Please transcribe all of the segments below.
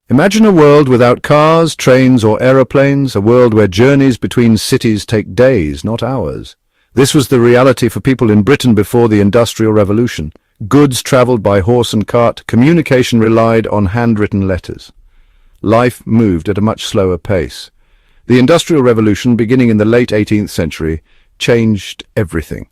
Imagine a world without cars, trains or aeroplanes, a world where journeys between cities take days, not hours. This was the reality for people in Britain before the Industrial Revolution. Goods travelled by horse and cart, communication relied on handwritten letters. Life moved at a much slower pace. The Industrial Revolution, beginning in the late 18th century, changed everything.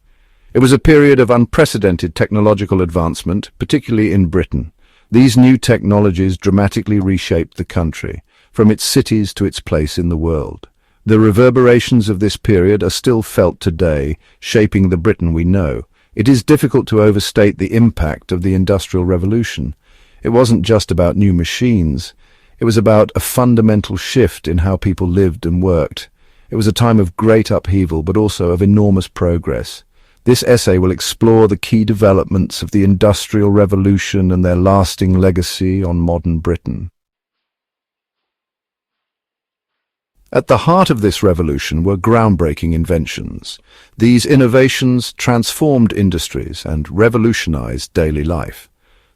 It was a period of unprecedented technological advancement, particularly in Britain. These new technologies dramatically reshaped the country, from its cities to its place in the world. The reverberations of this period are still felt today, shaping the Britain we know. It is difficult to overstate the impact of the Industrial Revolution. It wasn't just about new machines. It was about a fundamental shift in how people lived and worked. It was a time of great upheaval, but also of enormous progress. This essay will explore the key developments of the Industrial Revolution and their lasting legacy on modern Britain. At the heart of this revolution were groundbreaking inventions. These innovations transformed industries and revolutionized daily life.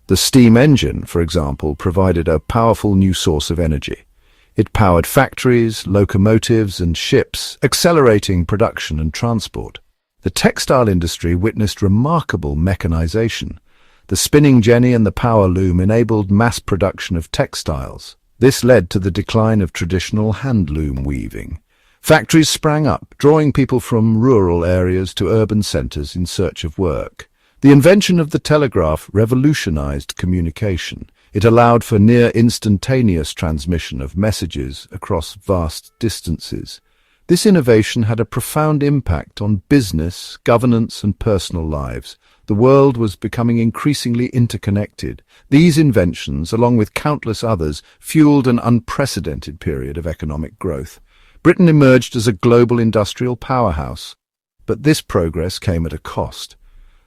The steam engine, for example, provided a powerful new source of energy. It powered factories, locomotives, and ships, accelerating production and transport. The textile industry witnessed remarkable mechanization. The spinning jenny and the power loom enabled mass production of textiles. This led to the decline of traditional hand-loom weaving. Factories sprang up, drawing people from rural areas to urban centers in search of work. The invention of the telegraph revolutionized communication. It allowed for near-instantaneous transmission of messages across vast distances. This innovation had a profound impact on business, governance, and personal lives. The world was becoming increasingly interconnected. These inventions, along with countless others, fueled an unprecedented period of economic growth. Britain emerged as a global industrial powerhouse. But this progress came at a cost.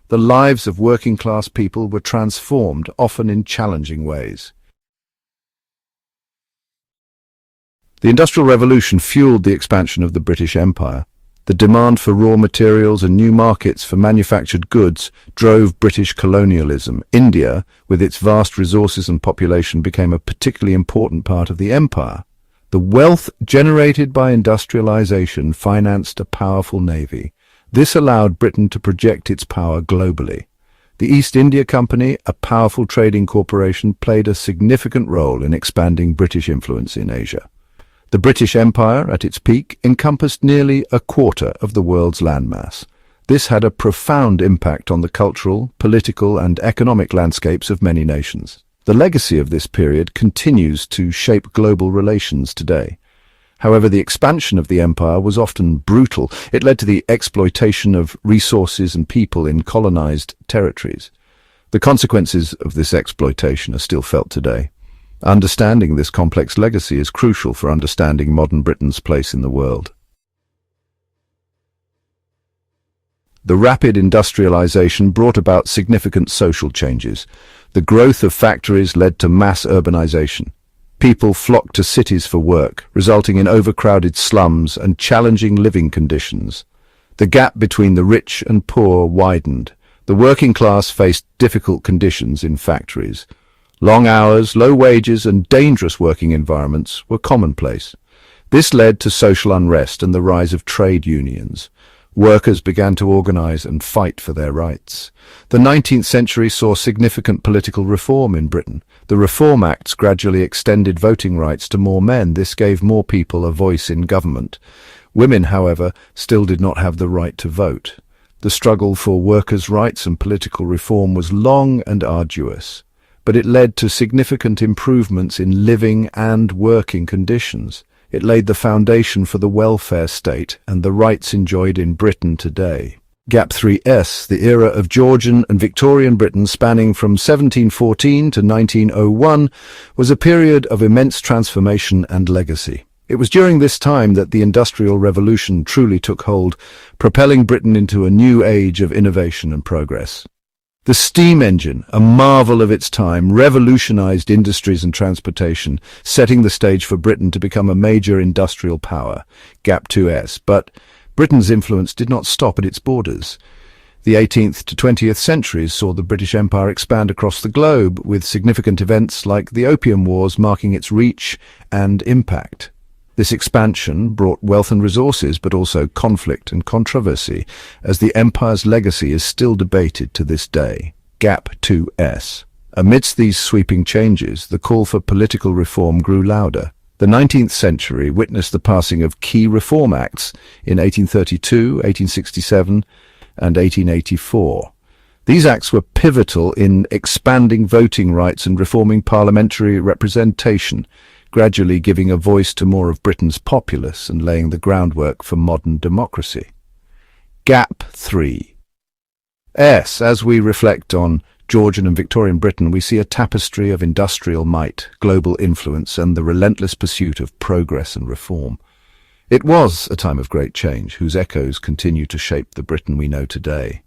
The lives of working-class people were transformed, often in challenging ways. The Industrial Revolution fueled the expansion of the British Empire. The demand for raw materials and new markets for manufactured goods drove British colonialism. India, with its vast resources and population, became a particularly important part of the empire. The wealth generated by industrialization financed a powerful navy. This allowed Britain to project its power globally. The East India Company, a powerful trading corporation, played a significant role in expanding British influence in Asia. The British Empire, at its peak, encompassed nearly a quarter of the world's landmass. This had a profound impact on the cultural, political, and economic landscapes of many nations. The legacy of this period continues to shape global relations today. However, the expansion of the empire was often brutal. It led to the exploitation of resources and people in colonized territories. The consequences of this exploitation are still felt today. Understanding this complex legacy is crucial for understanding modern Britain's place in the world. The rapid industrialization brought about significant social changes. The growth of factories led to mass urbanization. People flocked to cities for work, resulting in overcrowded slums and challenging living conditions. The gap between the rich and poor widened. The working class faced difficult conditions in factories. Long hours, low wages, and dangerous working environments were commonplace. This led to social unrest and the rise of trade unions. Workers began to organize and fight for their rights. The 19th century saw significant political reform in Britain. The Reform Acts gradually extended voting rights to more men. This gave more people a voice in government. Women, however, still did not have the right to vote. The struggle for workers' rights and political reform was long and arduous, but it led to significant improvements in living and working conditions. It laid the foundation for the welfare state and the rights enjoyed in Britain today. Gap 3S, the era of Georgian and Victorian Britain spanning from 1714 to 1901, was a period of immense transformation and legacy. It was during this time that the Industrial Revolution truly took hold, propelling Britain into a new age of innovation and progress. The steam engine, a marvel of its time, revolutionized industries and transportation, setting the stage for Britain to become a major industrial power. Gap 2S. But Britain's influence did not stop at its borders. The 18th to 20th centuries saw the British Empire expand across the globe, with significant events like the Opium Wars marking its reach and impact. This expansion brought wealth and resources, but also conflict and controversy, as the empire's legacy is still debated to this day. Gap 2S. Amidst these sweeping changes, the call for political reform grew louder. The 19th century witnessed the passing of key reform acts in 1832, 1867, and 1884. These acts were pivotal in expanding voting rights and reforming parliamentary representation, gradually giving a voice to more of Britain's populace and laying the groundwork for modern democracy. Gap 3. As we reflect on Georgian and Victorian Britain, we see a tapestry of industrial might, global influence, and the relentless pursuit of progress and reform. It was a time of great change, whose echoes continue to shape the Britain we know today.